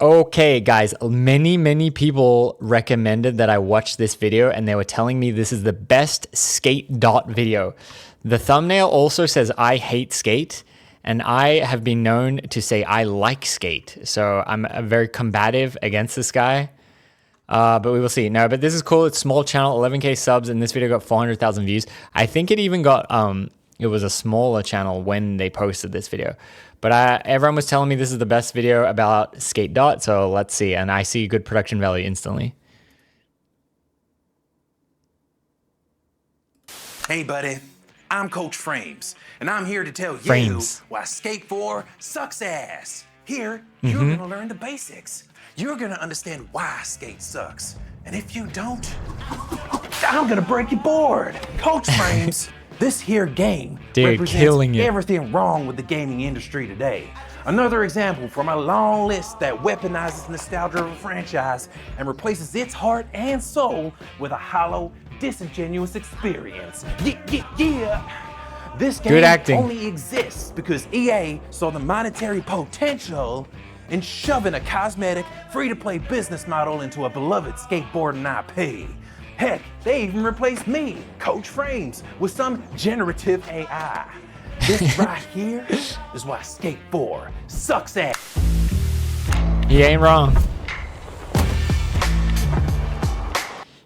Okay, guys, many people recommended that I watch this video and they were telling me this is the best skate dot video. The thumbnail also says I hate skate, and I have been known to say I like skate. So I'm very combative against this guy, but we will see. No, but this is cool. It's small channel, 11K subs, and this video got 400,000 views. I think it even got, it was a smaller channel when they posted this video. But everyone was telling me this is the best video about skate dot, so let's see. And I see good production value instantly. Hey, buddy. I'm Coach Frames, and I'm here to tell you why Skate 4 sucks ass. Here, you're gonna learn the basics. You're gonna understand why skate sucks. And if you don't, I'm gonna break your board. Coach Frames. This here game represents everything wrong with the gaming industry today. Another example from a long list that weaponizes nostalgia of a franchise and replaces its heart and soul with a hollow, disingenuous experience. Yeah. This game only exists because EA saw the monetary potential in shoving a cosmetic, free-to-play business model into a beloved skateboarding IP. Heck, they even replaced me, Coach Frames, with some generative AI. This right here is why Skate 4 sucks ass. He ain't wrong.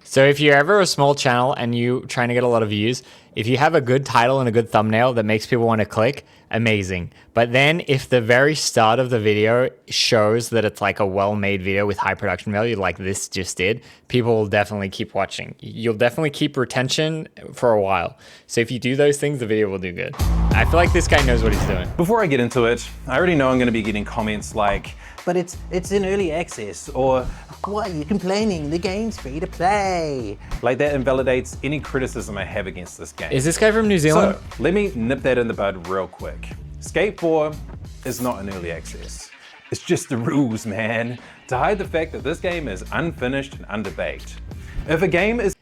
So if you're ever a small channel and you trying to get a lot of views, if you have a good title and a good thumbnail that makes people want to click, amazing. But then if the very start of the video shows that it's like a well-made video with high production value like this just did, people will definitely keep watching. You'll definitely keep retention for a while. So if you do those things, the video will do good. I feel like this guy knows what he's doing. Before I get into it, I already know I'm going to be getting comments like, but it's in early access, or why are you complaining? The game's free to play. Like that invalidates any criticism I have against this game. Is this guy from New Zealand? So let me nip that in the bud real quick. Skate 4 is not in early access. It's just the rules, man, to hide the fact that this game is unfinished and underbaked. If a game is...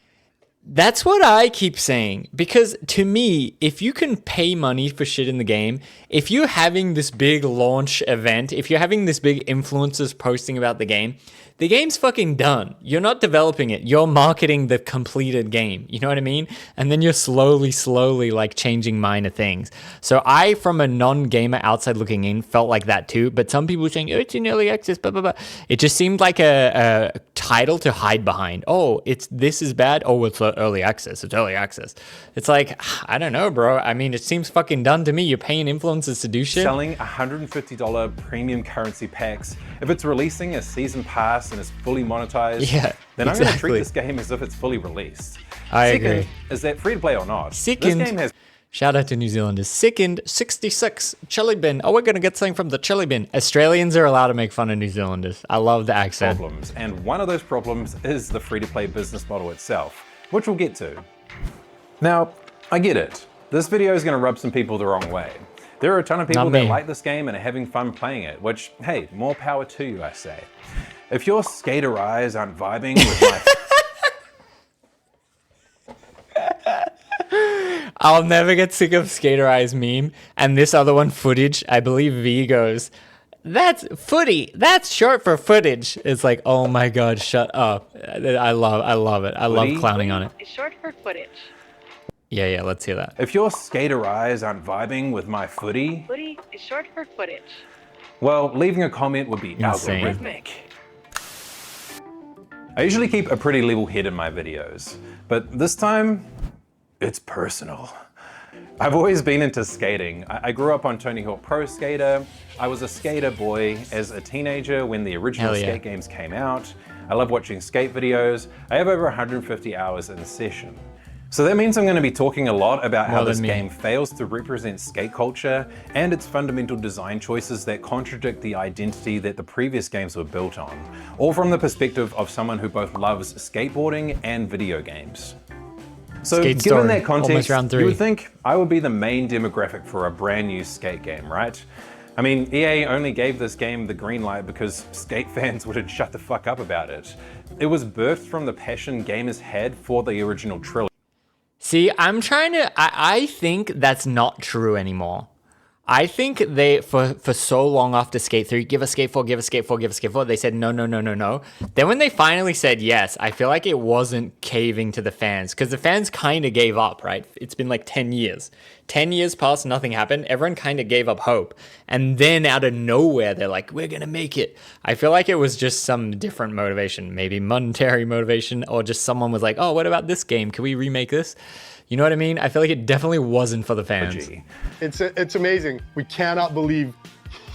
That's what I keep saying, because to me, if you can pay money for shit in the game, if you're having this big launch event, if you're having this big influencers posting about the game's fucking done. You're not developing it. You're marketing the completed game. You know what I mean? And then you're slowly like changing minor things. So I, from a non-gamer outside looking in, felt like that too. But some people were saying, oh, it's in early access, blah, blah, blah. It just seemed like a title to hide behind. Oh, this is bad. Oh, it's early access. It's early access. It's like, I don't know, bro. I mean, it seems fucking done to me. You're paying influencers to do shit. Selling $150 premium currency packs. If it's releasing a season pass and it's fully monetized, then I'm going to treat this game as if it's fully released. I agree. Is that free to play or not? Second, this game has... Shout out to New Zealanders. Second, 66, chili bin. Oh, we're going to get something from the chili bin. Australians are allowed to make fun of New Zealanders. I love the accent. Problems, and one of those problems is the free-to-play business model itself, which we'll get to. Now, I get it. This video is going to rub some people the wrong way. There are a ton of people that like this game and are having fun playing it, which, hey, more power to you, I say. If your skater eyes aren't vibing with my... I'll never get sick of Skater Eyes meme. And this other one, footage, I believe V goes, that's footy. That's short for footage. It's like, oh my God, shut up. I love it. I love clowning on it. It's short for footage. Yeah, let's hear that. If your skater eyes aren't vibing with my footy... Footy is short for footage. Well, leaving a comment would be algorithmic. I usually keep a pretty level head in my videos, but this time, it's personal. I've always been into skating. I grew up on Tony Hawk Pro Skater. I was a skater boy as a teenager when the original skate games came out. I love watching skate videos. I have over 150 hours in session. So that means I'm going to be talking a lot about how this game fails to represent skate culture and its fundamental design choices that contradict the identity that the previous games were built on, all from the perspective of someone who both loves skateboarding and video games. So given that context, you would think I would be the main demographic for a brand new skate game, right? I mean, EA only gave this game the green light because skate fans wouldn't shut the fuck up about it. It was birthed from the passion gamers had for the original trilogy. See, I think that's not true anymore. I think they for so long after Skate 3, give us Skate 4, give us Skate 4, give us Skate 4, they said no, no, no, no, no. Then when they finally said yes, I feel like it wasn't caving to the fans, because the fans kind of gave up, right? It's been like 10 years. 10 years passed, nothing happened. Everyone kind of gave up hope. And then out of nowhere, they're like, we're going to make it. I feel like it was just some different motivation, maybe monetary motivation, or just someone was like, oh, what about this game? Can we remake this? You know what I mean? I feel like it definitely wasn't for the fans. It's amazing. We cannot believe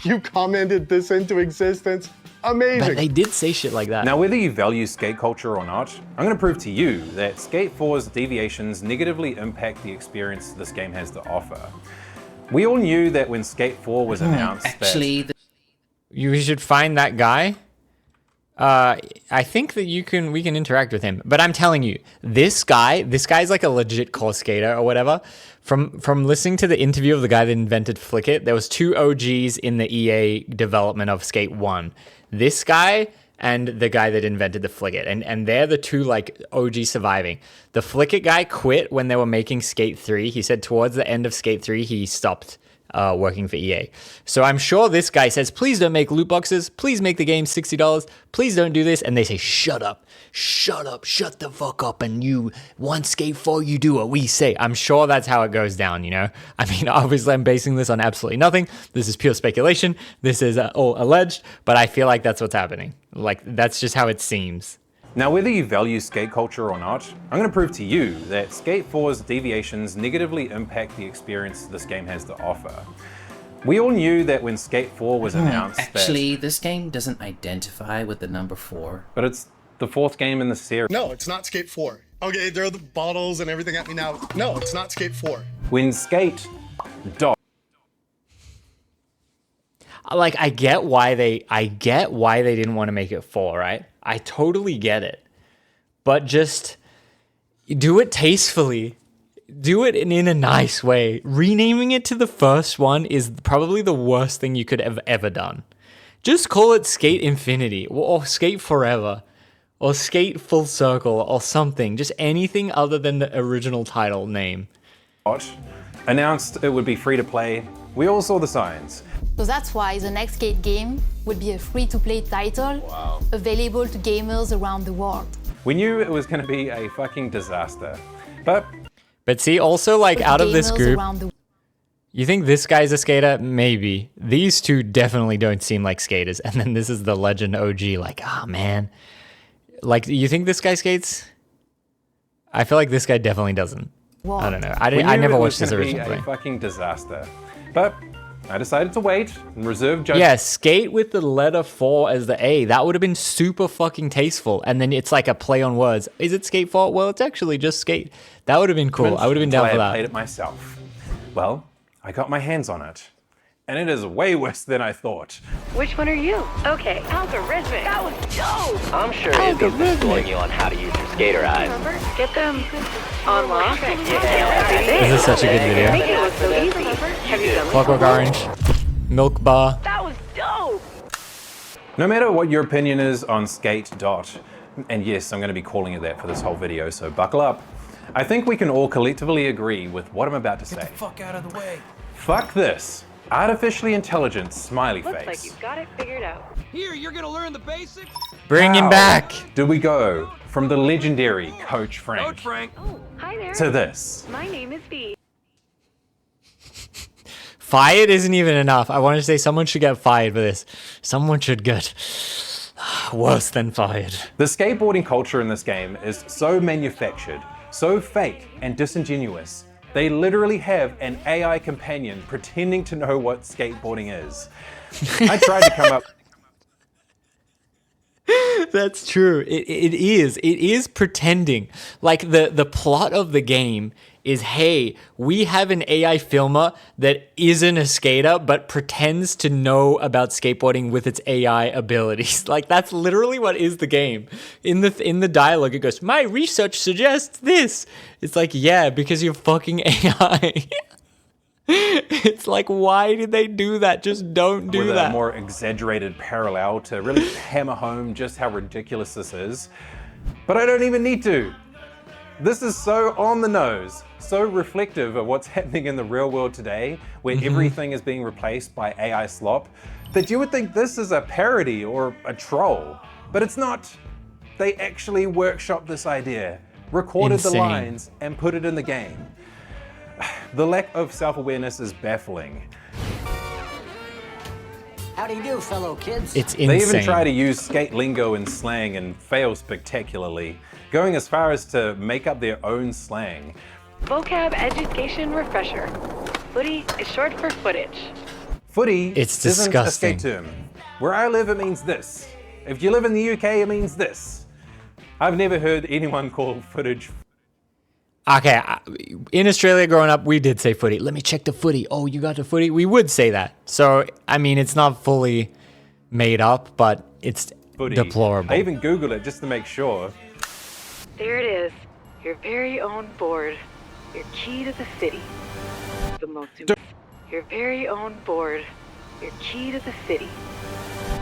you commented this into existence. Amazing. But they did say shit like that. Now, whether you value skate culture or not, I'm going to prove to you that Skate 4's deviations negatively impact the experience this game has to offer. We all knew that when Skate 4 was announced you should find that guy. I think that we can interact with him, but I'm telling you, this guy's like a legit course skater or whatever. From listening to the interview of the guy that invented Flick It, there was 2 OGs in the EA development of Skate 1. This guy and the guy that invented the Flick It, and they're the 2 like OG surviving. The Flick It guy quit when they were making Skate 3. He said towards the end of Skate 3 he stopped working for EA. So I'm sure this guy says, please don't make loot boxes. Please make the game $60. Please don't do this. And they say, shut up, shut the fuck up. And you want Skate 4, you do what we say. I'm sure that's how it goes down, you know? I mean, obviously I'm basing this on absolutely nothing. This is pure speculation. This is all alleged, but I feel like that's what's happening. Like, that's just how it seems. Now, whether you value skate culture or not, I'm going to prove to you that Skate 4's deviations negatively impact the experience this game has to offer. We all knew that when Skate 4 was announced this game doesn't identify with the number 4. But it's the 4th game in the series. No, it's not Skate 4. Okay, there are the bottles and everything at me now. No, it's not Skate 4. When Skate dot. Like, I get why they didn't want to make it 4, right? I totally get it. But just do it tastefully. Do it in a nice way. Renaming it to the first one is probably the worst thing you could have ever done. Just call it Skate Infinity or Skate Forever or Skate Full Circle or something. Just anything other than the original title name. Announced it would be free to play. We all saw the signs. So that's why the next Skate game would be a free-to-play title available to gamers around the world. We knew it was going to be a fucking disaster. But see, also, like, out of this group, you think this guy's a skater? Maybe. These 2 definitely don't seem like skaters. And then this is the legend OG, like, oh, man. Like, you think this guy skates? I feel like this guy definitely doesn't. I don't know. I never watched this original thing. A fucking disaster. But I decided to wait and reserve judgment. Yeah, skate with the letter 4 as the A. That would have been super fucking tasteful. And then it's like a play on words. Is it Skate 4? Well, it's actually just Skate. That would have been cool. I would have been down for that. I played it myself. Well, I got my hands on it. And it is way worse than I thought. Which one are you? Okay, algorithmic. That was dope. I'm sure Izzy's been schooling you on how to use your skater eyes. Remember? Get them unlocked. This is such a good video. Make it look so easy. Have you done Clockwork Orange. Milk Bar. That was dope. No matter what your opinion is on Skate Dot, and yes, I'm going to be calling it that for this whole video, so buckle up. I think we can all collectively agree with what I'm about to say. Get the fuck out of the way. Fuck this. Artificially intelligent smiley Looks face. like you've got it figured out. Here, you're gonna learn the basics. Bring him back. Do we go from the legendary Coach Frank, Coach Frank. Oh, hi there. to this? My name is V. Fired isn't even enough. I want to say someone should get fired for this. Someone should get worse than fired. The skateboarding culture in this game is so manufactured, so fake and disingenuous. They literally have an AI companion pretending to know what skateboarding is. I tried to come up. That's true. It is pretending. Like the plot of the game is, hey, we have an AI filmer that isn't a skater but pretends to know about skateboarding with its AI abilities. Like, that's literally what is the game. In the dialogue, it goes, my research suggests this. It's like, yeah, because you're fucking AI. It's like, why did they do that? Just don't do with that. A more exaggerated parallel to really hammer home just how ridiculous this is. But I don't even need to. This is so on the nose, so reflective of what's happening in the real world today, where everything is being replaced by AI slop, that you would think this is a parody or a troll. But it's not. They actually workshopped this idea, recorded the lines, and put it in the game. The lack of self-awareness is baffling. How do you do, fellow kids? It's insane. They even try to use skate lingo and slang and fail spectacularly, going as far as to make up their own slang. Vocab education refresher. Footy is short for footage. Footy It's isn't a skate disgusting. term. Where I live, it means this. If you live in the UK, it means this. I've never heard anyone call footage. Okay, in Australia growing up, we did say footy. Let me check the footy. Oh, you got the footy? We would say that. So, I mean, it's not fully made up, but it's Footy. deplorable. I even Googled it just to make sure. There it is. Your very own board. Your key to the city. The most Your very own board. Your key to the city.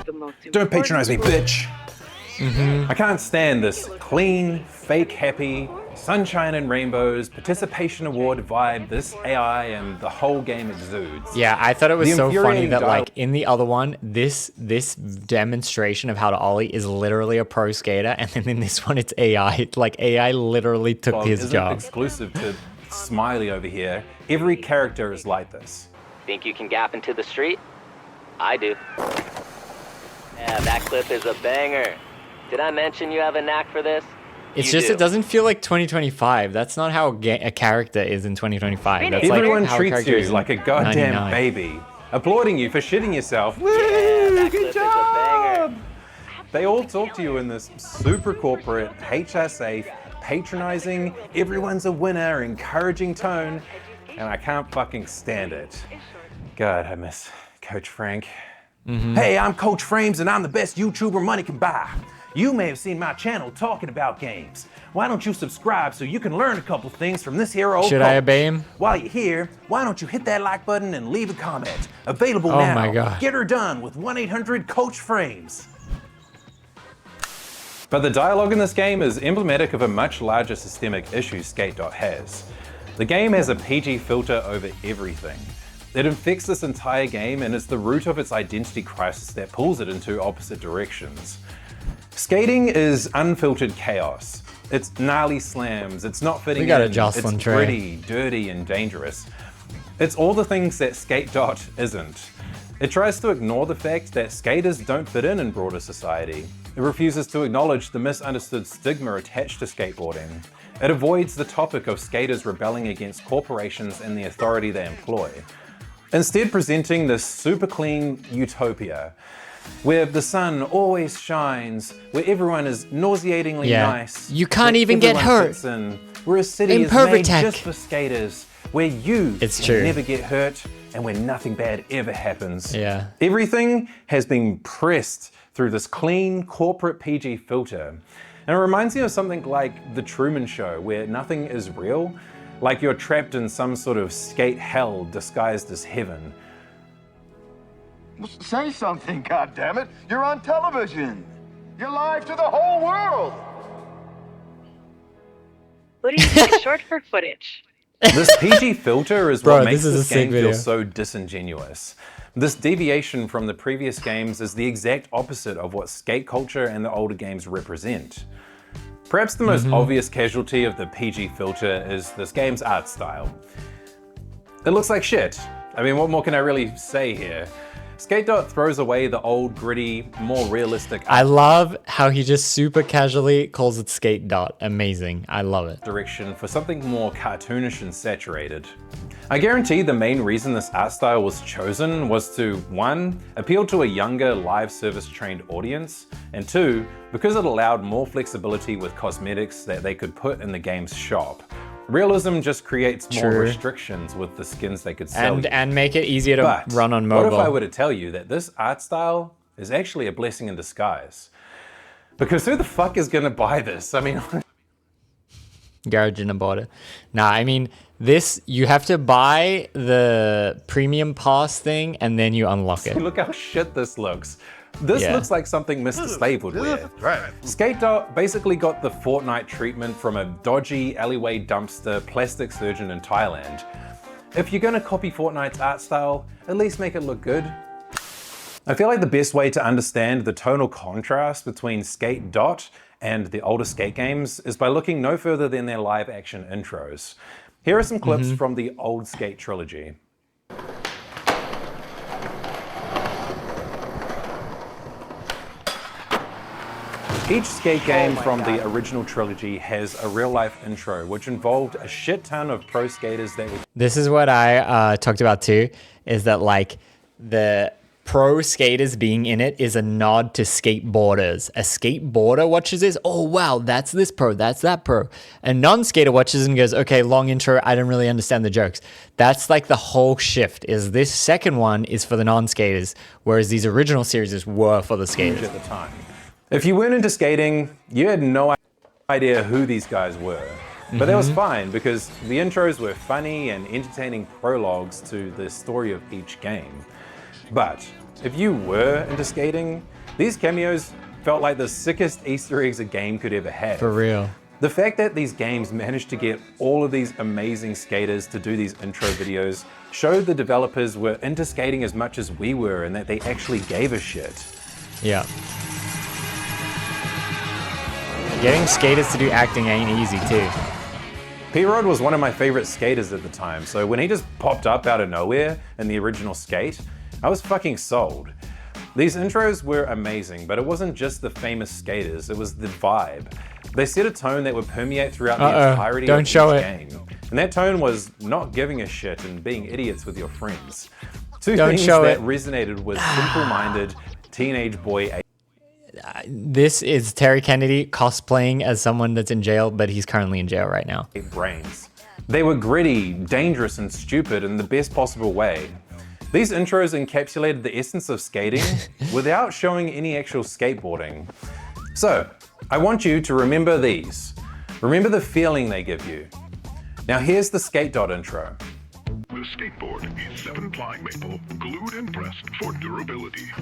The most Don't patronize me, important- bitch. I can't stand this clean, fake happy, sunshine and rainbows, participation award vibe this AI and the whole game exudes. Yeah, I thought it was The so funny infuriating that dial- like in the other one, this demonstration of how to ollie is literally a pro skater, and then in this one it's AI. Like AI literally took Well, his isn't job. exclusive to Smiley over here. Every character is like this. Think you can gap into the street? I do. Yeah, that clip is a banger. Did I mention you have a knack for this? It's You just do. it doesn't feel like 2025. That's not how a character is in 2025. That's Everyone like how a treats character you is in like a goddamn 99. baby, applauding you for shitting yourself. Woo, that clip good is a banger. job! They all talk to you in this super corporate, HR safe, patronizing, everyone's a winner, encouraging tone, and I can't fucking stand it. God, I miss Coach Frank. Hey, I'm Coach Frames and I'm the best YouTuber money can buy. You may have seen my channel talking about games. Why don't you subscribe so you can learn a couple things from this here old Should I coach? obey him? While you're here, why don't you hit that like button and leave a comment? Available Oh now. my God. Get her done with 1-800-COACH-FRAMES. But the dialogue in this game is emblematic of a much larger systemic issue Skate.dot has. The game has a PG filter over everything. It infects this entire game and is the root of its identity crisis that pulls it into opposite directions. Skating is unfiltered chaos. It's gnarly slams, it's not fitting We got a Mm, in, Jocelyn it's tray. gritty, dirty, and dangerous. It's all the things that Skate.dot isn't. It tries to ignore the fact that skaters don't fit in broader society. It refuses to acknowledge the misunderstood stigma attached to skateboarding. It avoids the topic of skaters rebelling against corporations and the authority they employ. Instead presenting this super clean utopia, where the sun always shines, where everyone is nauseatingly Yeah. nice. You can't where even get everyone hurt. fits in, where a city In is made Pervitech. just for skaters, where you It's can true. never get hurt and where nothing bad ever happens. Yeah. Everything has been pressed through this clean corporate PG filter. And it reminds me of something like The Truman Show, where nothing is real, like you're trapped in some sort of skate hell disguised as heaven. Say something, goddammit. You're on television. You're live to the whole world. Footy is short for footage. This PG filter is Bro, what makes this is a this sick game video. feel so disingenuous. This deviation from the previous games is the exact opposite of what skate culture and the older games represent. Perhaps the most obvious casualty of the PG filter is this game's art style. It looks like shit. I mean, what more can I really say here? Skate.dot throws away the old, gritty, more realistic I love how he just super casually calls it skate dot. Amazing. I love it. direction for something more cartoonish and saturated. I guarantee the main reason this art style was chosen was to, 1, appeal to a younger live service trained audience, and 2, because it allowed more flexibility with cosmetics that they could put in the game's shop. Realism just creates more True. restrictions with the skins they could sell you. And make it easier to But run on what if I mobile. were to tell you that this art style is actually a blessing in disguise? Because who the fuck is gonna buy this? I mean, Garage in a border. Nah, I mean, this, you have to buy the premium pass thing and then you unlock it. look how shit this looks. This Yeah. looks like something Mr. Slave would wear. Skate basically got the Fortnite treatment from a dodgy alleyway dumpster plastic surgeon in Thailand. If you're gonna copy Fortnite's art style, at least make it look good. I feel like the best way to understand the tonal contrast between Skate and the older Skate games is by looking no further than their live action intros. Here are some clips from the old Skate trilogy. Each Skate game from the original trilogy has a real-life intro, which involved a shit ton of pro skaters that were... This is what I talked about too, is that like the pro skaters being in it is a nod to skateboarders. A skateboarder watches this, oh wow, that's this pro, that's that pro. A non-skater watches and goes, okay, long intro, I don't really understand the jokes. That's like the whole shift, is this second one is for the non-skaters, whereas these original series were for the skaters. At the time. If you weren't into skating, you had no idea who these guys were. But that was fine, because the intros were funny and entertaining prologues to the story of each game. But if you were into skating, these cameos felt like the sickest Easter eggs a game could ever have. For real. The fact that these games managed to get all of these amazing skaters to do these intro videos showed the developers were into skating as much as we were and that they actually gave a shit. Yeah. Getting skaters to do acting ain't easy too. P-Rod was one of my favorite skaters at the time, so when he just popped up out of nowhere in the original Skate, I was fucking sold. These intros were amazing, but it wasn't just the famous skaters, it was the vibe. They set a tone that would permeate throughout the entirety of each game. And that tone was not giving a shit and being idiots with your friends. Two things that resonated with simple-minded teenage boy. This is Terry Kennedy cosplaying as someone that's in jail, but he's currently in jail right now. Brains. They were gritty, dangerous, and stupid in the best possible way. These intros encapsulated the essence of skating without showing any actual skateboarding. So, I want you to remember these. Remember the feeling they give you. Now here's the Skate intro. The skateboard is 7-ply maple, glued and pressed for durability.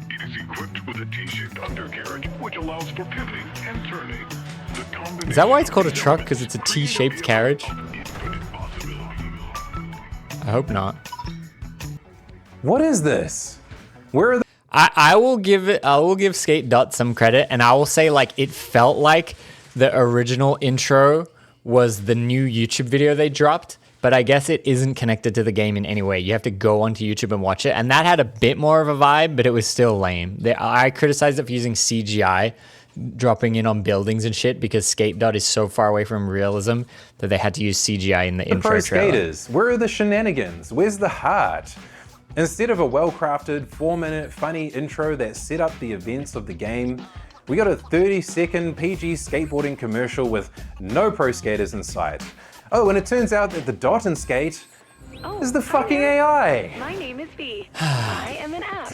It is equipped with a T-shaped undercarriage, which allows for pivoting and turning. Is that why it's called a truck? Because it's a T-shaped carriage? I hope not. What is this? Where are the... I will give Skate some credit, and I will say like it felt like the original intro was the new YouTube video they dropped. But I guess it isn't connected to the game in any way. You have to go onto YouTube and watch it. And that had a bit more of a vibe, but it was still lame. I criticized it for using CGI, dropping in on buildings and shit, because Skate is so far away from realism that they had to use CGI in the intro pro trailer. Skaters, where are the shenanigans? Where's the heart? Instead of a well-crafted 4-minute funny intro that set up the events of the game, we got a 30-second PG skateboarding commercial with no pro skaters in sight. Oh, and it turns out that the dot in Skate is the fucking AI. My name is V. I am an app.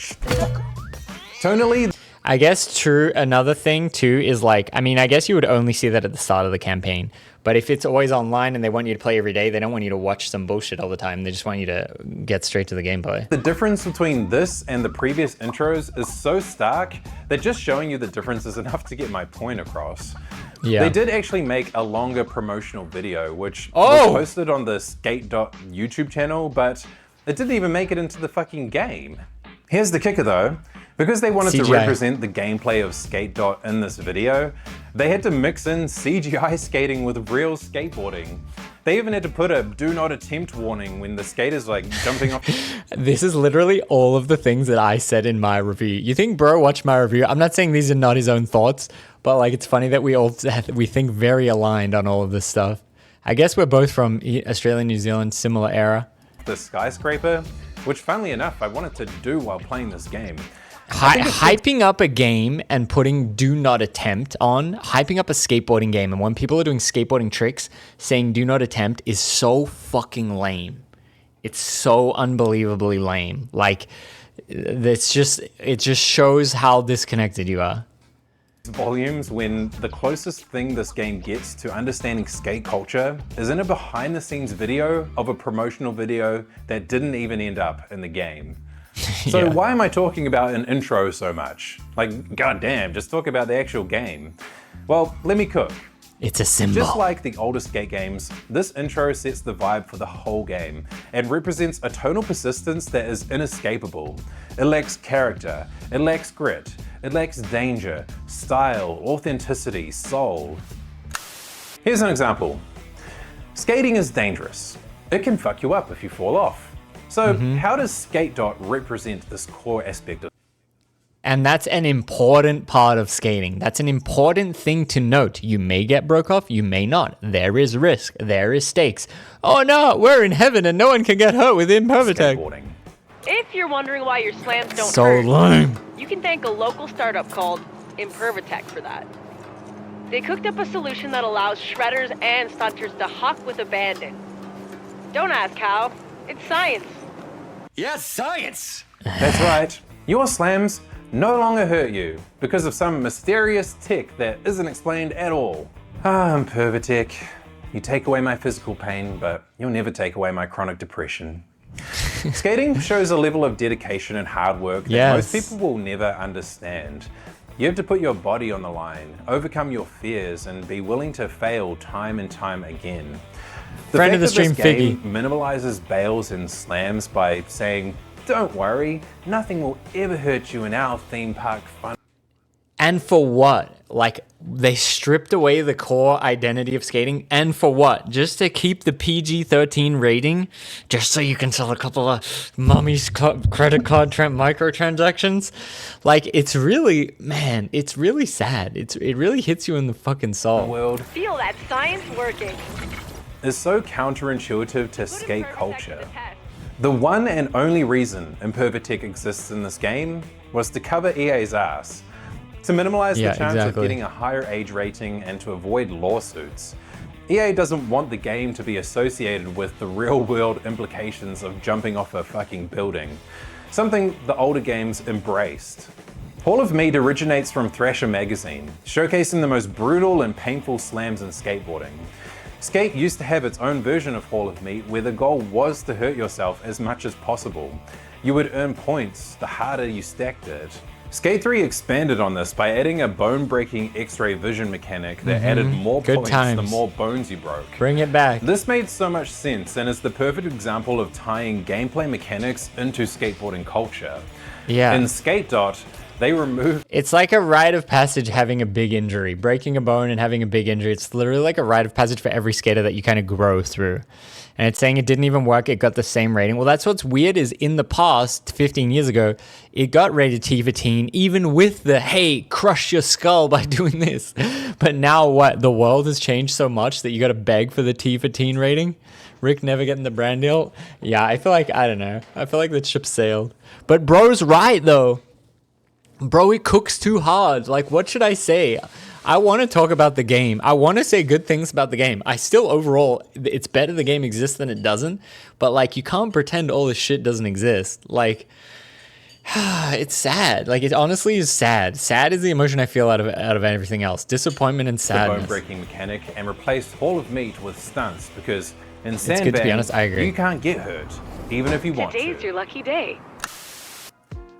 Tonally. I guess true. Another thing too is like, I mean, I guess you would only see that at the start of the campaign. But if it's always online and they want you to play every day, they don't want you to watch some bullshit all the time. They just want you to get straight to the gameplay. The difference between this and the previous intros is so stark that just showing you the difference is enough to get my point across. Yeah. They did actually make a longer promotional video, which was posted on the Skate YouTube channel, but it didn't even make it into the fucking game. Here's the kicker though. Because they wanted to represent the gameplay of Skate in this video, they had to mix in CGI skating with real skateboarding. They even had to put a do not attempt warning when the skater's like jumping off. This is literally all of the things that I said in my review. You think bro watched my review? I'm not saying these are not his own thoughts, but like it's funny that we think very aligned on all of this stuff. I guess we're both from Australia, New Zealand, similar era. The skyscraper, which funnily enough I wanted to do while playing this game. Hyping up a game and putting do not attempt on, hyping up a skateboarding game, and when people are doing skateboarding tricks, saying do not attempt is so fucking lame. It's so unbelievably lame. Like, it just shows how disconnected you are. Volumes when the closest thing this game gets to understanding skate culture is in a behind the scenes video of a promotional video that didn't even end up in the game. So Yeah. why am I talking about an intro so much? Like, goddamn, just talk about the actual game. Well, let me cook. It's a symbol. Just like the older skate games, this intro sets the vibe for the whole game and represents a tonal persistence that is inescapable. It lacks character, it lacks grit, it lacks danger, style, authenticity, soul. Here's an example. Skating is dangerous. It can fuck you up if you fall off. So how does Skate Dot represent this core aspect of? And that's an important part of skating. That's an important thing to note. You may get broke off, you may not. There is risk, there is stakes. Oh no, we're in heaven and no one can get hurt with Impervatech. Skateboarding. If you're wondering why your slams don't So hurt, lame. you can thank a local startup called Impervatech for that. They cooked up a solution that allows shredders and stunters to huck with abandon. Don't ask how, it's science. Yes, science! That's right. Your slams no longer hurt you because of some mysterious tech that isn't explained at all. Impervatech. You take away my physical pain, but you'll never take away my chronic depression. Skating shows a level of dedication and hard work that most people will never understand. You have to put your body on the line, overcome your fears, and be willing to fail time and time again. Friend of the stream, fact that this Figgy. game minimalizes bails and slams by saying, "Don't worry, nothing will ever hurt you in our theme park fun." And for what? Like, they stripped away the core identity of skating, and for what? Just to keep the PG-13 rating? Just so you can sell a couple of mommy's credit card microtransactions? Like, it's really, man, it's really sad. It really hits you in the fucking soul. World Feel that science working. is so counterintuitive to skate culture. The one and only reason Impervatech exists in this game was to cover EA's ass, to minimize the chance of getting a higher age rating and to avoid lawsuits. EA doesn't want the game to be associated with the real world implications of jumping off a fucking building, something the older games embraced. Hall of Meat originates from Thrasher magazine, showcasing the most brutal and painful slams in skateboarding. Skate used to have its own version of Hall of Meat where the goal was to hurt yourself as much as possible. You would earn points the harder you stacked it. Skate 3 expanded on this by adding a bone-breaking X-ray vision mechanic that added more points the more bones you broke. Bring it back. This made so much sense and is the perfect example of tying gameplay mechanics into skateboarding culture. Yeah. In Skate Dot, they removed... It's like a rite of passage having a big injury. Breaking a bone and having a big injury. It's literally like a rite of passage for every skater that you kind of grow through. And it's saying it didn't even work, it got the same rating. Well, that's what's weird is in the past, 15 years ago, it got rated T for teen, even with the, hey, crush your skull by doing this. But now what? The world has changed so much that you got to beg for the T for teen rating? Rick never getting the brand deal? Yeah, I feel like, I don't know. I feel like the ship sailed. But bro's right, though. Bro, it cooks too hard. Like, what should I say? I want to talk about the game. I want to say good things about the game. I still, overall, it's better the game exists than it doesn't. But, like, you can't pretend all this shit doesn't exist. Like, it's sad. Like, it honestly is sad. Sad is the emotion I feel out of everything else. Disappointment and sadness. The bone-breaking mechanic and replaced Hall of Meat with stunts because in It's good to be Sandbag, honest, I agree. you can't get hurt, even if you want to. Today's your lucky day.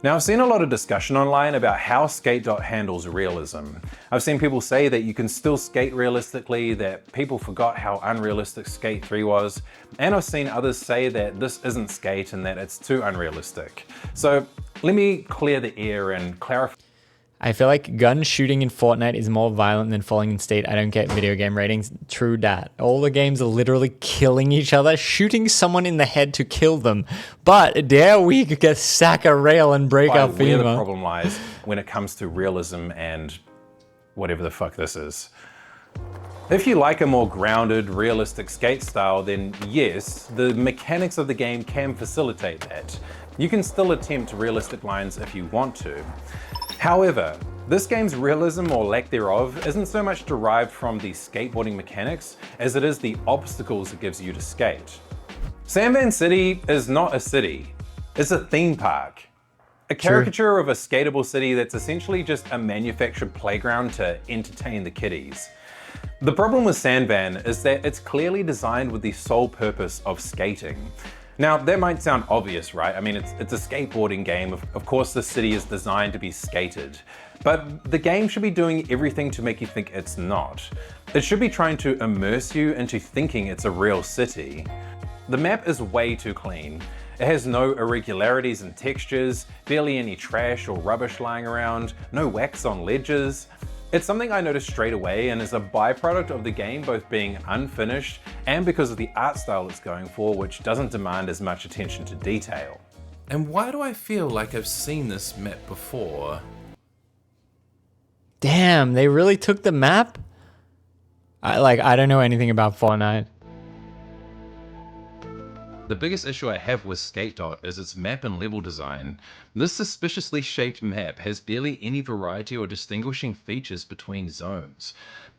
Now, I've seen a lot of discussion online about how Skate Dot handles realism. I've seen people say that you can still skate realistically, that people forgot how unrealistic Skate 3 was, and I've seen others say that this isn't Skate and that it's too unrealistic. So let me clear the air and clarify. I feel like gun shooting in Fortnite is more violent than falling in state. I don't get video game ratings. True dat. All the games are literally killing each other, shooting someone in the head to kill them. But dare we get sack a rail and break our where femur. the problem lies when it comes to realism and whatever the fuck this is. If you like a more grounded, realistic skate style, then yes, the mechanics of the game can facilitate that. You can still attempt realistic lines if you want to. However, this game's realism or lack thereof isn't so much derived from the skateboarding mechanics as it is the obstacles it gives you to skate. Sandvan City is not a city, it's a theme park. A caricature of a skatable city that's essentially just a manufactured playground to entertain the kiddies. The problem with Sandvan is that it's clearly designed with the sole purpose of skating. Now, that might sound obvious, right? I mean, it's a skateboarding game. Of course, the city is designed to be skated. But the game should be doing everything to make you think it's not. It should be trying to immerse you into thinking it's a real city. The map is way too clean. It has no irregularities and textures, barely any trash or rubbish lying around, no wax on ledges. It's something I noticed straight away and is a byproduct of the game both being unfinished and because of the art style it's going for, which doesn't demand as much attention to detail. And why do I feel like I've seen this map before? Damn, they really took the map? I don't know anything about Fortnite. The biggest issue I have with Skate.dot is its map and level design. This suspiciously shaped map has barely any variety or distinguishing features between zones.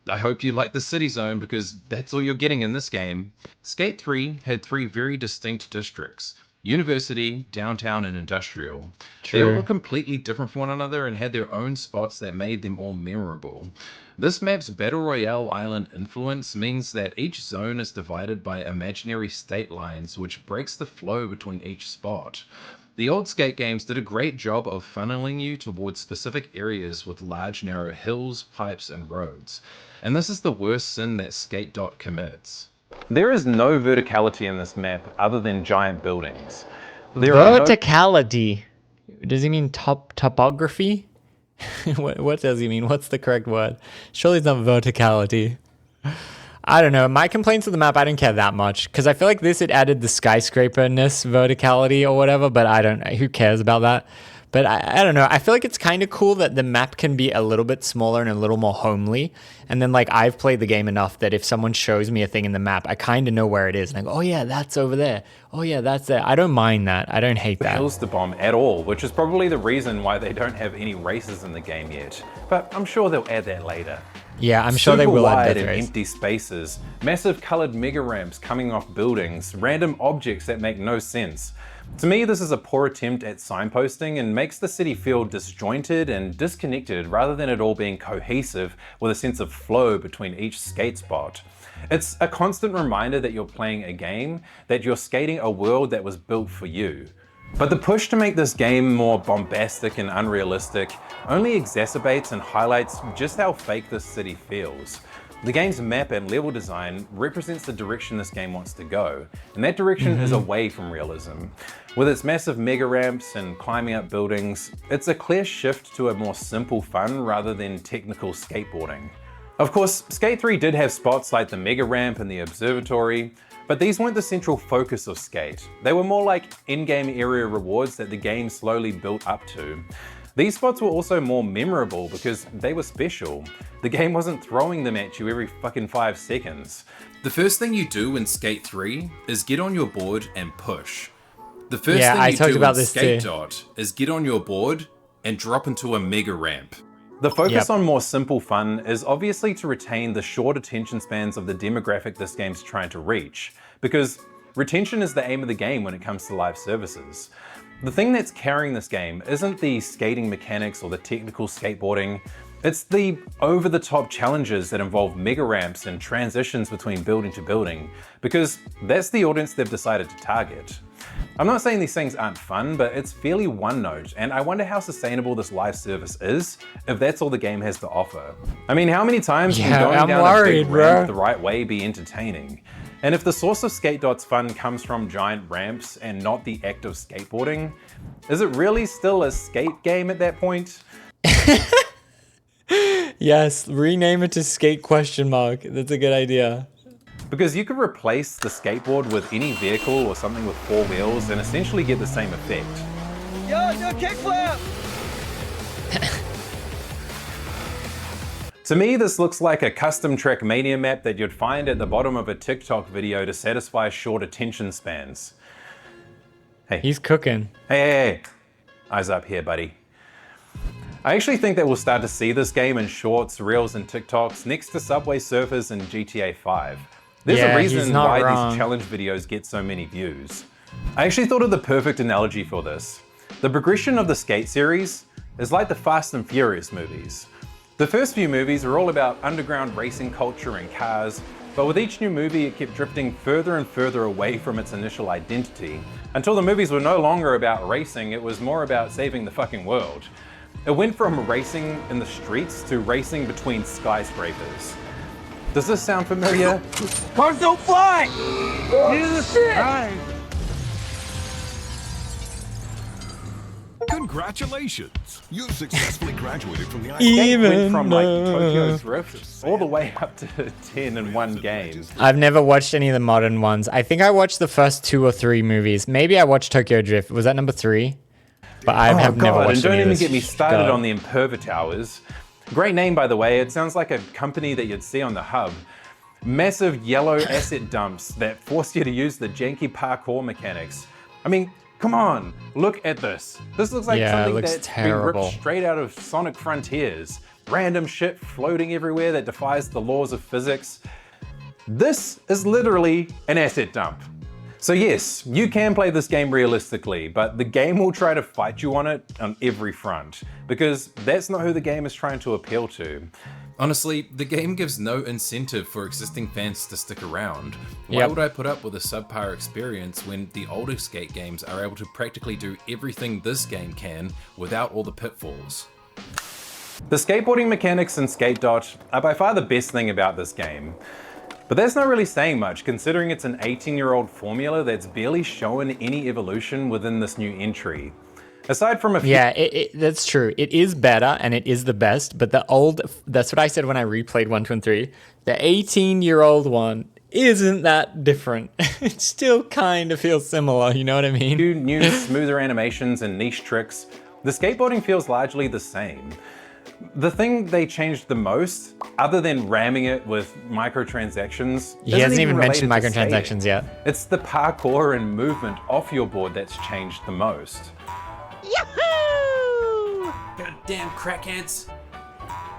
I hope you like the city zone because that's all you're getting in this game. Skate 3 had 3 very distinct districts: University, Downtown, and Industrial. They True. all were completely different from one another and had their own spots that made them all memorable. This map's Battle Royale Island influence means that each zone is divided by imaginary state lines, which breaks the flow between each spot. The old skate games did a great job of funneling you towards specific areas with large narrow hills, pipes, and roads. And this is the worst sin that Skate.dot commits. There is no verticality in this map other than giant buildings. Verticality. Does he mean topography? What does he mean? What's the correct word? Surely it's not verticality. I don't know. My complaints with the map, I didn't care that much because I feel like this, it added the skyscraper-ness verticality or whatever, but who cares about that? But I don't know. I feel like it's kind of cool that the map can be a little bit smaller and a little more homely. And then like I've played the game enough that if someone shows me a thing in the map, I kind of know where it is. And I go, oh yeah, that's over there. Oh yeah, that's there. I don't mind that. I don't hate that. Hills to bomb at all, which is probably the reason why they don't have any races in the game yet. But I'm sure they'll add that later. Yeah, I'm sure they will add wide death and race. empty spaces, massive colored mega ramps coming off buildings, random objects that make no sense. To me, this is a poor attempt at signposting and makes the city feel disjointed and disconnected rather than it all being cohesive with a sense of flow between each skate spot. It's a constant reminder that you're playing a game, that you're skating a world that was built for you. But the push to make this game more bombastic and unrealistic only exacerbates and highlights just how fake this city feels. The game's map and level design represents the direction this game wants to go, and that direction is away from realism. With its massive mega ramps and climbing up buildings, it's a clear shift to a more simple fun rather than technical skateboarding. Of course, Skate 3 did have spots like the mega ramp and the observatory, but these weren't the central focus of Skate. They were more like in-game area rewards that the game slowly built up to. These spots were also more memorable because they were special. The game wasn't throwing them at you every fucking 5 seconds. The first thing you do in Skate 3 is get on your board and push. The first Yeah, thing I you talked do about in this too. Skate.dot is get on your board and drop into a mega ramp. The focus on more simple fun is obviously to retain the short attention spans of the demographic this game's trying to reach, because retention is the aim of the game when it comes to live services. The thing that's carrying this game isn't the skating mechanics or the technical skateboarding, it's the over-the-top challenges that involve mega ramps and transitions between building to building, because that's the audience they've decided to target. I'm not saying these things aren't fun, but it's fairly one note, and I wonder how sustainable this live service is if that's all the game has to offer. I mean, how many times can going down a big ramp the right way be entertaining? And if the source of Skate.dot's fun comes from giant ramps and not the act of skateboarding, is it really still a skate game at that point? Yes, rename it to Skate ? That's a good idea. Because you could replace the skateboard with any vehicle or something with 4 wheels and essentially get the same effect. Yo, do a kickflip! To me, this looks like a custom Trackmania map that you'd find at the bottom of a TikTok video to satisfy short attention spans. Hey. He's cooking. Hey. Eyes up here, buddy. I actually think that we'll start to see this game in shorts, reels, and TikToks next to Subway Surfers and GTA 5. There's a reason why these challenge videos get so many views. I actually thought of the perfect analogy for this. The progression of the Skate series is like the Fast and Furious movies. The first few movies are all about underground racing culture and cars, But with each new movie, it kept drifting further and further away from its initial identity, until the movies were no longer about racing, it was more about saving the fucking world. It went from racing in the streets to racing between skyscrapers. Does this sound familiar? Cars don't fly! Congratulations! You've successfully graduated from the Skate went from like Tokyo Drift all the way up to 10 in one game. I've never watched any of the modern ones. I think I watched the first 2 or 3 movies. Maybe I watched Tokyo Drift. Was that number 3? But I have never watched and don't any of even this. get me started on the Imperva Towers. Great name, by the way. It sounds like a company that you'd see on the hub. Massive yellow asset dumps that force you to use the janky parkour mechanics. I mean, come on, look at this. This looks like something that's been ripped straight out of Sonic Frontiers. Random shit floating everywhere that defies the laws of physics. This is literally an asset dump. So yes, you can play this game realistically, but the game will try to fight you on it on every front, because that's not who the game is trying to appeal to. Honestly, the game gives no incentive for existing fans to stick around. Why would I put up with a subpar experience when the older skate games are able to practically do everything this game can without all the pitfalls? The skateboarding mechanics in Skate.dot are by far the best thing about this game. But that's not really saying much, considering it's an 18-year-old formula that's barely shown any evolution within this new entry. Aside from a few... Yeah, that's true. It is better and it is the best, but the old... That's what I said when I replayed 1, 2, and 3. The 18-year-old one isn't that different. It still kind of feels similar, you know what I mean? New, smoother animations and niche tricks. The skateboarding feels largely the same. The thing they changed the most, other than ramming it with microtransactions, he hasn't even mentioned microtransactions yet. It's the parkour and movement off your board that's changed the most. Yahoo! Goddamn crackheads.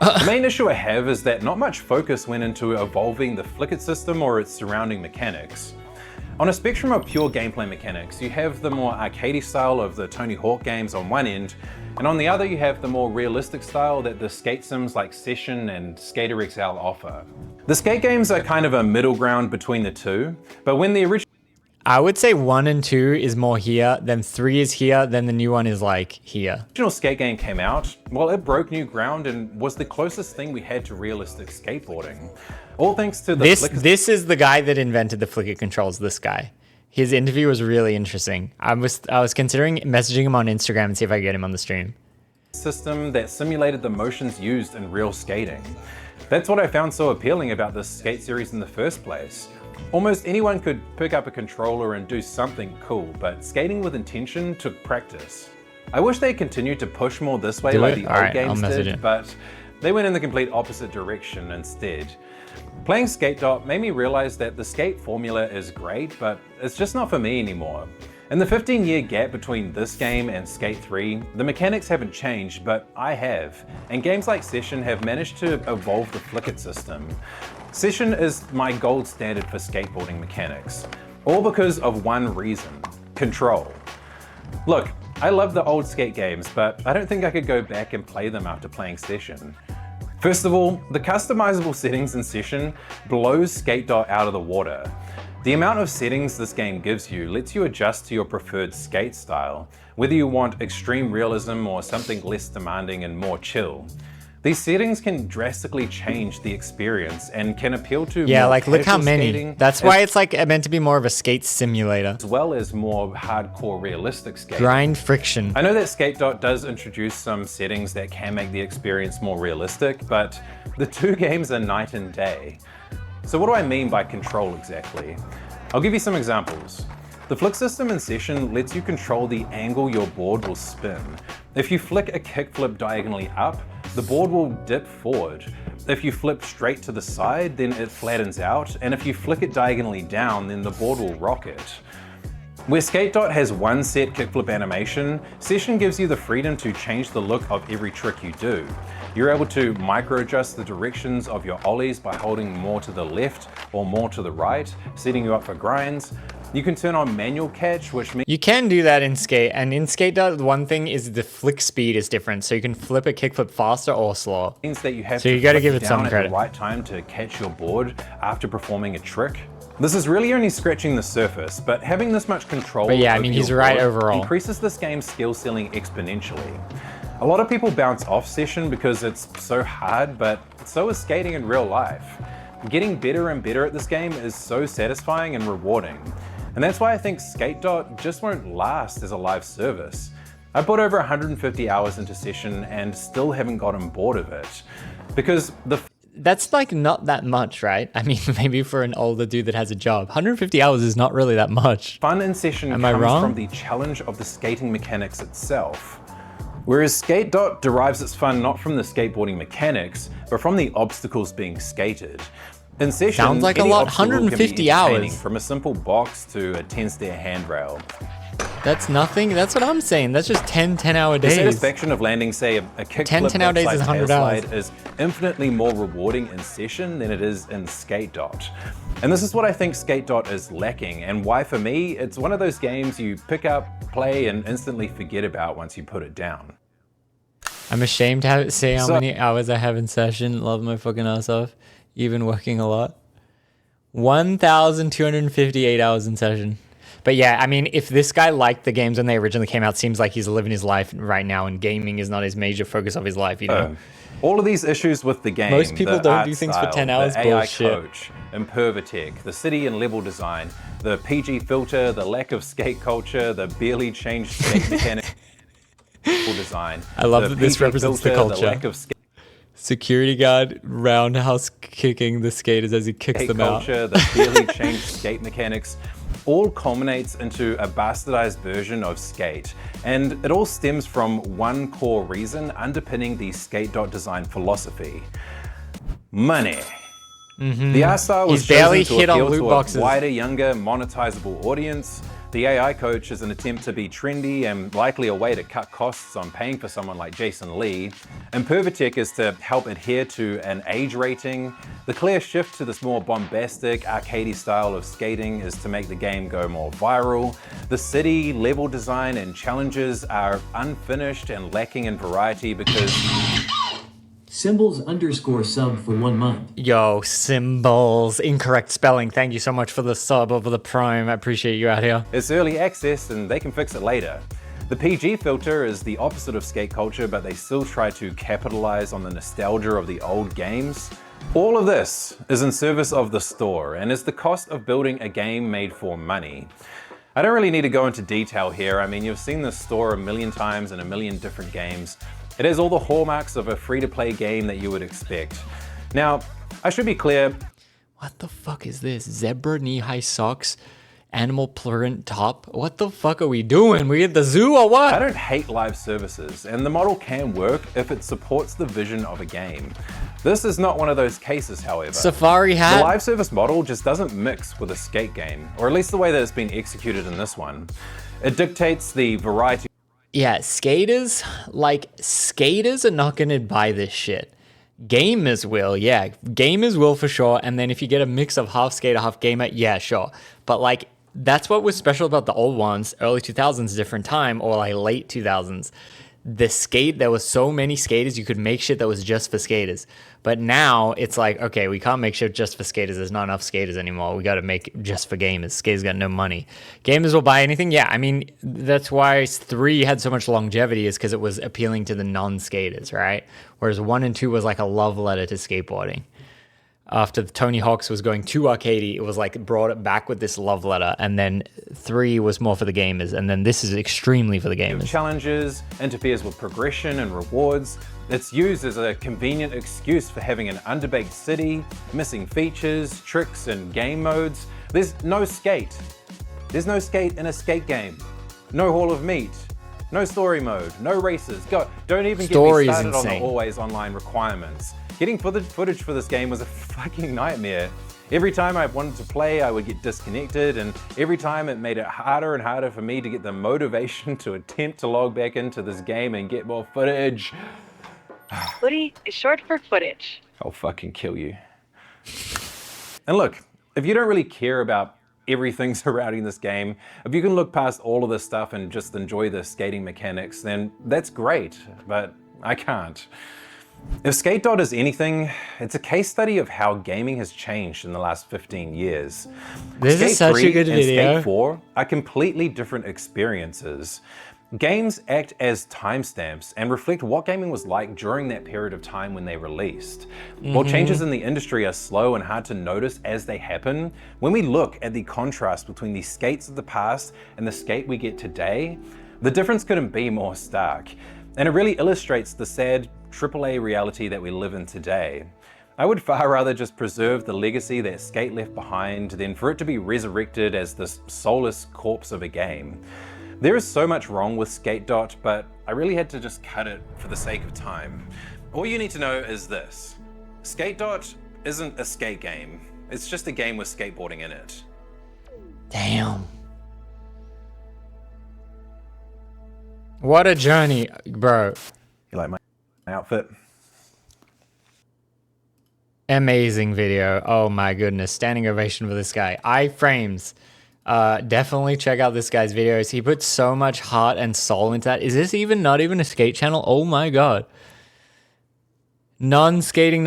The main issue I have is that not much focus went into evolving the flicker system or its surrounding mechanics. On a spectrum of pure gameplay mechanics, you have the more Arcadey style of the Tony Hawk games on one end, and on the other you have the more realistic style that the skate sims like Session and Skater XL offer. The skate games are kind of a middle ground between the two, but when the original... I would say 1 and 2 is more here, then 3 is here, then the new one is like here. The original skate game came out, well, it broke new ground and was the closest thing we had to realistic skateboarding. All thanks to the This is the guy that invented the flicker controls, this guy. His interview was really interesting. I was considering messaging him on Instagram and see if I could get him on the stream. System that simulated the motions used in real skating. That's what I found so appealing about this skate series in the first place. Almost anyone could pick up a controller and do something cool, but skating with intention took practice. I wish they continued to push more this way like the old games did, but they went in the complete opposite direction instead. Playing Skate.dot made me realize that the skate formula is great, but it's just not for me anymore. In the 15-year gap between this game and Skate 3, the mechanics haven't changed, but I have, and games like Session have managed to evolve the flicker system. Session is my gold standard for skateboarding mechanics, all because of one reason: control. Look, I love the old skate games, but I don't think I could go back and play them after playing Session. First of all, the customizable settings in Session blows Skate.dot out of the water. The amount of settings this game gives you lets you adjust to your preferred skate style, whether you want extreme realism or something less demanding and more chill. These settings can drastically change the experience and can appeal to more like look how many. skating, That's why it's like meant to be more of a skate simulator. As well as more hardcore realistic skating. Grind friction. I know that Skate.dot does introduce some settings that can make the experience more realistic, but the two games are night and day. So what do I mean by control exactly? I'll give you some examples. The flick system in Session lets you control the angle your board will spin. If you flick a kickflip diagonally up, the board will dip forward. If you flip straight to the side, then it flattens out, and if you flick it diagonally down, then the board will rocket. Where Skate.dot has one set kickflip animation, Session gives you the freedom to change the look of every trick you do. You're able to micro-adjust the directions of your ollies by holding more to the left or more to the right, setting you up for grinds. You can turn on manual catch, which means you can do that in Skate, and in Skate, one thing is the flick speed is different, so you can flip a kickflip faster or slower. Means that you have so to you got to flick give it down some at credit. the right time to catch your board after performing a trick. This is really only scratching the surface, but having this much control But yeah, I over mean, your he's right board overall. increases this game's skill ceiling exponentially. A lot of people bounce off Session because it's so hard, but so is skating in real life. Getting better and better at this game is so satisfying and rewarding. And that's why I think Skate just won't last as a live service. I put over 150 hours into Session and still haven't gotten bored of it. Because that's like not that much, right? I mean, maybe for an older dude that has a job. 150 hours is not really that much. Fun in Session comes from the challenge of the skating mechanics itself. Whereas Skate derives its fun not from the skateboarding mechanics, but from the obstacles being skated. In Session, sounds like a any lot. obstacle can be 150 entertaining, hours. From a simple box to a 10-stair handrail. That's nothing. That's what I'm saying. That's just 10-hour days. The satisfaction of landing, say, a kickflip 10-hour days is 100 hours. is infinitely more rewarding in Session than it is in Skate. And this is what I think Skate is lacking, and why for me, it's one of those games you pick up, play, and instantly forget about once you put it down. I'm ashamed to say how many hours I have in Session. Love my fucking ass off. Even working a lot. 1,258 hours in Session. But yeah, I mean, if this guy liked the games when they originally came out, seems like he's living his life right now, and gaming is not his major focus of his life, you know? All of these issues with the game, most people don't do things for 10 hours, the AI bullshit. coach, Impervatech, the city and level design, the PG filter, the lack of skate culture, the barely changed skate mechanic design. I love that this PG represents the filter, culture. The lack of Security guard roundhouse kicking the skaters as he kicks skate them culture, the barely changed skate mechanics, all culminates into a bastardized version of Skate. And it all stems from one core reason underpinning the Skate design philosophy: money. The art style was barely chosen to hit on appeal loot to boxes. a wider, younger, monetizable audience. The AI coach is an attempt to be trendy and likely a way to cut costs on paying for someone like Jason Lee. Impervatech is to help adhere to an age rating. The clear shift to this more bombastic, Arcadey style of skating is to make the game go more viral. The city, level design, and challenges are unfinished and lacking in variety because Symbols_sub for 1 month. Yo, symbols. Incorrect spelling. Thank you so much for the sub over the Prime. I appreciate you out here. it's early access and they can fix it later. The PG filter is the opposite of skate culture, but they still try to capitalize on the nostalgia of the old games. All of this is in service of the store and is the cost of building a game made for money. I don't really need to go into detail here. I mean, you've seen this store a million times in a million different games. It has all the hallmarks of a free-to-play game that you would expect. Now, I should be clear. What the fuck is this? Zebra knee-high socks? Animal print top? What the fuck are we doing? We at the zoo or what? I don't hate live services, and the model can work if it supports the vision of a game. This is not one of those cases, however. Safari hat? The live service model just doesn't mix with a skate game, or at least the way that it's been executed in this one. It dictates the variety. Yeah, skaters are not gonna buy this shit. Gamers will, yeah. Gamers will for sure, and then if you get a mix of half skater, half gamer, yeah, sure. But like, that's what was special about the old ones, early 2000s, different time, or like late 2000s. There was so many skaters, you could make shit that was just for skaters. But now it's like, okay, we can't make shit just for skaters. There's not enough skaters anymore. We got to make it just for gamers. Skaters got no money. Gamers will buy anything. Yeah, I mean, that's why 3 had so much longevity, is because it was appealing to the non-skaters, right? Whereas 1 and 2 was like a love letter to skateboarding. After Tony Hawk's was going to Arcadey, it was like brought it back with this love letter, and then 3 was more for the gamers, and then this is extremely for the gamers. Challenges, interferes with progression and rewards. It's used as a convenient excuse for having an underbaked city, missing features, tricks, and game modes. There's no skate. There's no skate in a skate game. No Hall of Meat. No story mode. No races. Don't even get me started on the always online requirements. Getting footage for this game was a fucking nightmare. Every time I wanted to play, I would get disconnected, and every time it made it harder and harder for me to get the motivation to attempt to log back into this game and get more footage. Footy is short for footage. I'll fucking kill you. And look, if you don't really care about everything surrounding this game, if you can look past all of this stuff and just enjoy the skating mechanics, then that's great, but I can't. If Skate Dot is anything, it's a case study of how gaming has changed in the last 15 years. This Skate is such 3 a good and video. Skate 4 are completely different experiences. Games act as timestamps and reflect what gaming was like during that period of time when they released. While changes in the industry are slow and hard to notice as they happen, when we look at the contrast between the skates of the past and the skate we get today, the difference couldn't be more stark. And it really illustrates the sad AAA reality that we live in today. I would far rather just preserve the legacy that Skate left behind than for it to be resurrected as this soulless corpse of a game. There is so much wrong with Skate Dot, but I really had to just cut it for the sake of time. All you need to know is this. Skate Dot isn't a skate game. It's just a game with skateboarding in it. Damn. What a journey, bro. You like my outfit? Amazing video. Oh my goodness. Standing ovation for this guy. iFrames. Definitely check out this guy's videos. He puts so much heart and soul into that. Is this not even a skate channel? Oh my god. Non-skating.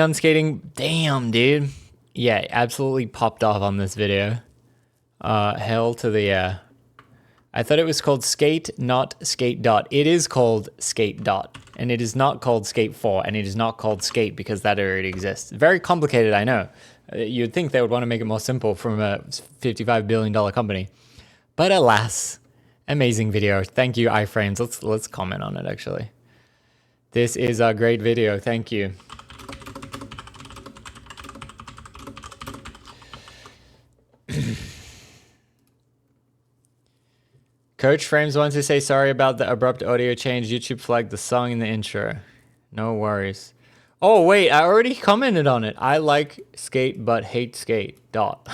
Damn, dude. Yeah, absolutely popped off on this video. Hell to the yeah. I thought it was called Skate, not Skate Dot. It is called Skate Dot. And it is not called Skate 4. And it is not called Skate because that already exists. Very complicated, I know. You'd think they would want to make it more simple from a $55 billion company. But alas, amazing video. Thank you, iFrames. Let's comment on it, actually. This is a great video. Thank you. Coach Frames wants to say sorry about the abrupt audio change. YouTube flagged the song in the intro. No worries. Oh, wait, I already commented on it. I like skate but hate skate. Dot.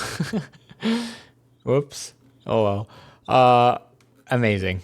Whoops. Oh, well. Amazing.